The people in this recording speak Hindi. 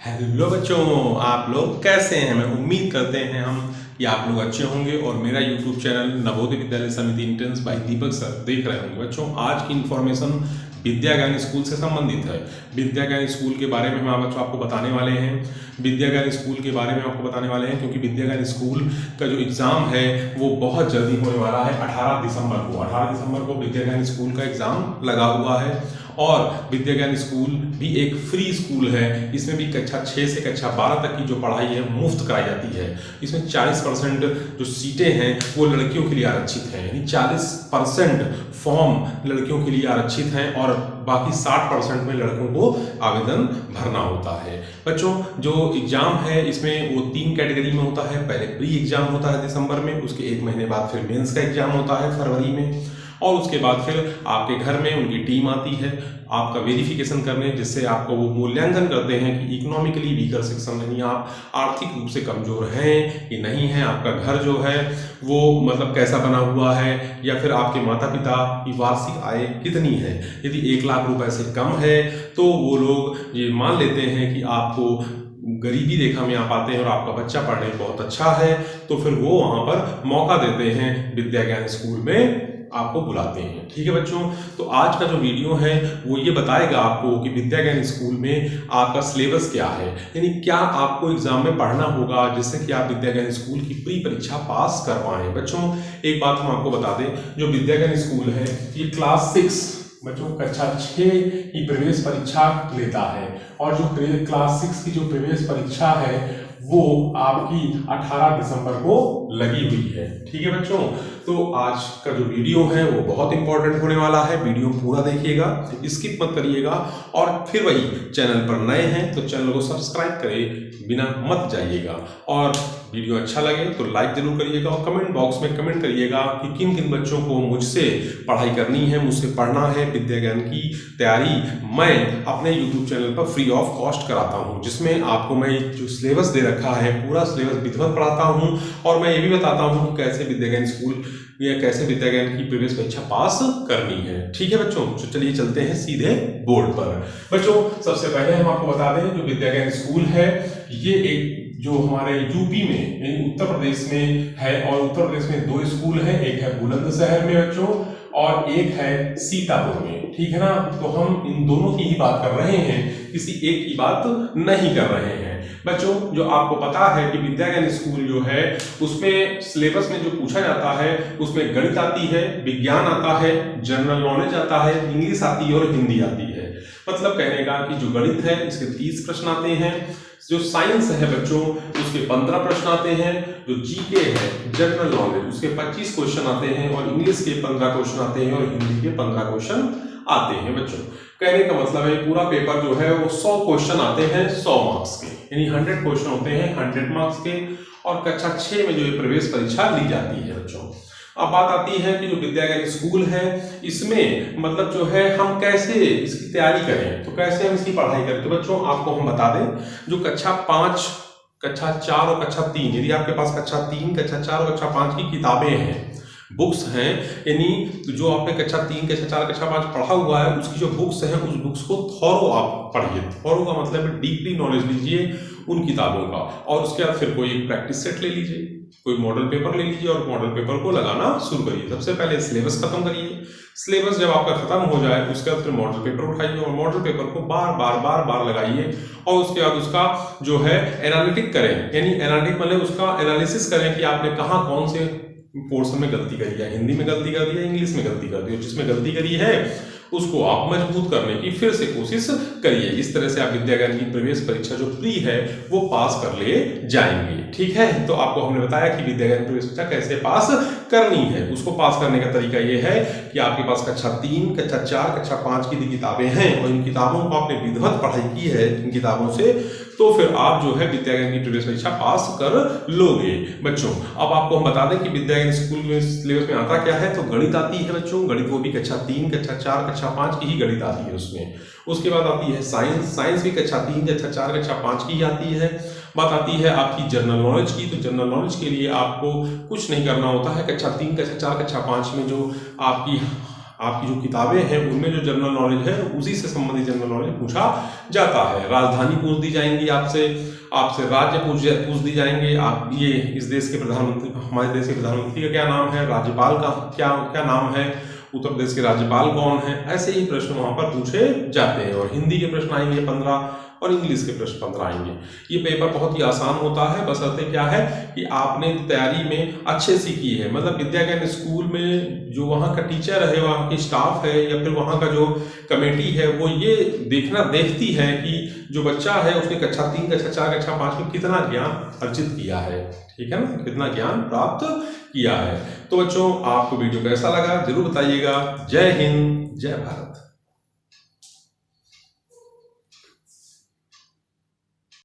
हेलो बच्चों, आप लोग कैसे हैं। मैं उम्मीद करते हैं हम कि आप लोग अच्छे होंगे और मेरा यूट्यूब चैनल नवोदय विद्यालय समिति इंटर्न्स बाय दीपक सर देख रहे होंगे। बच्चों, आज की इन्फॉर्मेशन विद्या ज्ञान स्कूल से संबंधित है। विद्या ज्ञान स्कूल के बारे में हम बच्चों आपको बताने वाले हैं। विद्या ज्ञान स्कूल के बारे में आपको बताने वाले हैं क्योंकि विद्या ज्ञान स्कूल का जो एग्ज़ाम है वो बहुत जल्दी होने वाला है। 18 दिसंबर को 18 दिसंबर को विद्या ज्ञान स्कूल का एग्ज़ाम लगा हुआ है और विद्या ज्ञान स्कूल भी एक फ्री स्कूल है। इसमें भी कक्षा 6 से कक्षा 12 तक की जो पढ़ाई है मुफ्त कराई जाती है। इसमें 40% जो सीटें हैं वो लड़कियों के लिए आरक्षित हैं, यानी 40% फॉर्म लड़कियों के लिए आरक्षित हैं और बाकी 60% में लड़कों को आवेदन भरना होता है। बच्चों, जो एग्ज़ाम है इसमें वो 3 कैटेगरी में होता है। पहले प्री एग्ज़ाम होता है दिसंबर में, उसके 1 महीने बाद फिर मेंस का एग्ज़ाम होता है फरवरी में और उसके बाद फिर आपके घर में उनकी टीम आती है आपका वेरिफिकेशन करने, जिससे आपको वो मूल्यांकन करते हैं कि इकोनॉमिकली वीकर सेक्शन यानी आप आर्थिक रूप से कमज़ोर हैं कि नहीं हैं, आपका घर जो है वो मतलब कैसा बना हुआ है, या फिर आपके माता पिता की वार्षिक आय कितनी है। यदि 1 लाख रुपए से कम है तो वो लोग ये मान लेते हैं कि आपको गरीबी रेखा में आप आते हैं और आपका बच्चा पढ़ने में बहुत अच्छा है, तो फिर वो वहाँ पर मौका देते हैं, विद्या ज्ञान स्कूल में आपको बुलाते हैं। ठीक है बच्चों, तो आज का जो वीडियो है वो ये बताएगा आपको कि विद्या ज्ञान स्कूल में आपका सिलेबस क्या है, यानी क्या आपको एग्जाम में पढ़ना होगा जिससे कि आप विद्या ज्ञान स्कूल की प्री परीक्षा पास कर पाएं। बच्चों, एक बात हम आपको बता दें, जो विद्या ज्ञान स्कूल है ये क्लास 6 बच्चों कक्षा 6 की प्रवेश परीक्षा लेता है और जो क्लास 6 की जो प्रवेश परीक्षा है वो आपकी 18 दिसंबर को लगी हुई है। ठीक है बच्चों, तो आज का जो वीडियो है वो बहुत इंपॉर्टेंट होने वाला है। वीडियो पूरा देखिएगा, स्किप मत करिएगा और फिर वही चैनल पर नए हैं तो चैनल को सब्सक्राइब करें बिना मत जाइएगा और वीडियो अच्छा लगे तो लाइक जरूर करिएगा और कमेंट बॉक्स में कमेंट करिएगा कि किन किन बच्चों को मुझसे पढ़ाई करनी है, मुझसे पढ़ना है। विद्या ज्ञान की तैयारी मैं अपने YouTube चैनल पर फ्री ऑफ कॉस्ट कराता हूं, जिसमें आपको मैं जो सिलेबस दे रखा है पूरा सिलेबस विधिवत पढ़ाता हूं और मैं ये भी बताता हूं कि कैसे विद्या ज्ञान स्कूल या कैसे विद्या ज्ञान की प्रवेश परीक्षा पास करनी है। ठीक है बच्चों, तो चलिए चलते हैं सीधे बोर्ड पर। बच्चों, सबसे पहले हम आपको बता दें जो विद्या ज्ञान स्कूल है ये एक जो हमारे यूपी में यानी उत्तर प्रदेश में है और उत्तर प्रदेश में 2 स्कूल हैं, एक है बुलंदशहर में बच्चों और एक है सीतापुर में। ठीक है ना, तो हम इन दोनों की ही बात कर रहे हैं, किसी एक की बात नहीं कर रहे हैं। बच्चों, जो आपको पता है कि विद्या ज्ञान स्कूल जो है उसमें सिलेबस में जो पूछा जाता है उसमें गणित आती है, विज्ञान आता है, जनरल नॉलेज आता है, इंग्लिश आती है और हिंदी आती है। मतलब कहने का कि जो गणित है इसके 30 प्रश्न आते हैं, जो साइंस है बच्चों उसके 15 प्रश्न आते हैं, जो जीके है जनरल नॉलेज उसके 25 क्वेश्चन आते हैं और इंग्लिश के 15 क्वेश्चन आते हैं और हिंदी के 15 क्वेश्चन आते हैं। बच्चों, कहने का मतलब है पूरा पेपर जो है वो 100 क्वेश्चन आते हैं 100 मार्क्स के, यानी 100 क्वेश्चन होते हैं 100 मार्क्स के और कक्षा 6 में जो ये प्रवेश परीक्षा ली जाती है। बच्चों, अब बात आती है कि जो विद्या ज्ञान स्कूल है इसमें मतलब जो है हम कैसे इसकी तैयारी करें, तो कैसे हम इसकी पढ़ाई करें। तो बच्चों, आपको हम बता दें जो कक्षा 5, कक्षा 4 और कक्षा 3, यदि आपके पास कक्षा 3, कक्षा 4 और कक्षा 5 की किताबें हैं, बुक्स हैं, यानी जो आपने कक्षा 3, कक्षा 4, कक्षा 5 पढ़ा हुआ है उसकी जो बुक्स हैं उस बुक्स को थॉरो आप पढ़िए। थॉरो का मतलब डीपली नॉलेज लीजिए उन किताबों का और उसके बाद फिर कोई एक प्रैक्टिस सेट ले लीजिए, कोई मॉडल पेपर ले लीजिए और मॉडल पेपर को लगाना शुरू करिए। सबसे पहले सिलेबस खत्म करिए। सिलेबस जब आपका खत्म हो जाए उसके बाद फिर मॉडल पेपर उठाइए और मॉडल पेपर को बार लगाइए और उसके बाद उसका जो है एनालिटिक करें, यानी एनालिटिक मतलब उसका एनालिसिस करें कि आपने कहाँ कौन से पोर्शन में गलती करी है, हिंदी में गलती कर दी है, इंग्लिश में गलती कर दी है, जिसमें गलती करी है उसको आप मजबूत करने की फिर से कोशिश करिए। इस तरह से आप विद्या ज्ञान की प्रवेश परीक्षा जो प्री है वो पास कर ले जाएंगे। ठीक है, तो आपको हमने बताया कि विद्या ज्ञान प्रवेश परीक्षा कैसे पास करनी है। उसको पास करने का तरीका ये है कि आपके पास कक्षा 3, कक्षा 4, कक्षा 5 की किताबें हैं और इन किताबों को आपने विधिवत पढ़ाई की है इन किताबों से, तो फिर आप जो है विद्या ज्ञान की प्रवेश परीक्षा पास कर लोगे। बच्चों, अब आपको हम बता दें कि विद्या ज्ञान स्कूल में सिलेबस में आता क्या है, तो गणित आती है बच्चों, गणित वो भी कक्षा 3, कक्षा 4, कक्षा 5 की ही गणित आती है उसमें। उसके बाद आती है साइंस, साइंस भी कक्षा 3, कक्षा 4, कक्षा 5 की ही आती है। बात आती है आपकी जनरल नॉलेज की, तो जनरल नॉलेज के लिए आपको कुछ नहीं करना होता है। कक्षा 3, कक्षा 4, कक्षा 5 में जो आपकी आपकी जो किताबें हैं उनमें जो जनरल नॉलेज है उसी से संबंधित जनरल नॉलेज पूछा जाता है। राजधानी पूछ दी जाएंगी आपसे, आपसे राज्य पूछ दी जाएंगे, आप ये इस देश के प्रधानमंत्री, हमारे देश के प्रधानमंत्री का क्या नाम है, राज्यपाल का क्या नाम है, उत्तर प्रदेश के राज्यपाल कौन है, ऐसे ही प्रश्न वहां पर पूछे जाते हैं। और हिंदी के प्रश्न आएंगे 15 और इंग्लिश के प्रश्न 15 आएंगे। ये पेपर बहुत ही आसान होता है, बशर्ते क्या है कि आपने तैयारी में अच्छे से की है। मतलब विद्या ज्ञान स्कूल में जो वहाँ का टीचर है, वहाँ की स्टाफ है या फिर वहाँ का जो कमेटी है वो ये देखती है कि जो बच्चा है उसने कक्षा 3, कक्षा 4, कक्षा 5 में कितना ज्ञान अर्जित किया है, ठीक है ना, कितना ज्ञान प्राप्त किया है। तो बच्चों आपको वीडियो कैसा लगा जरूर बताइएगा। जय हिंद, जय भारत।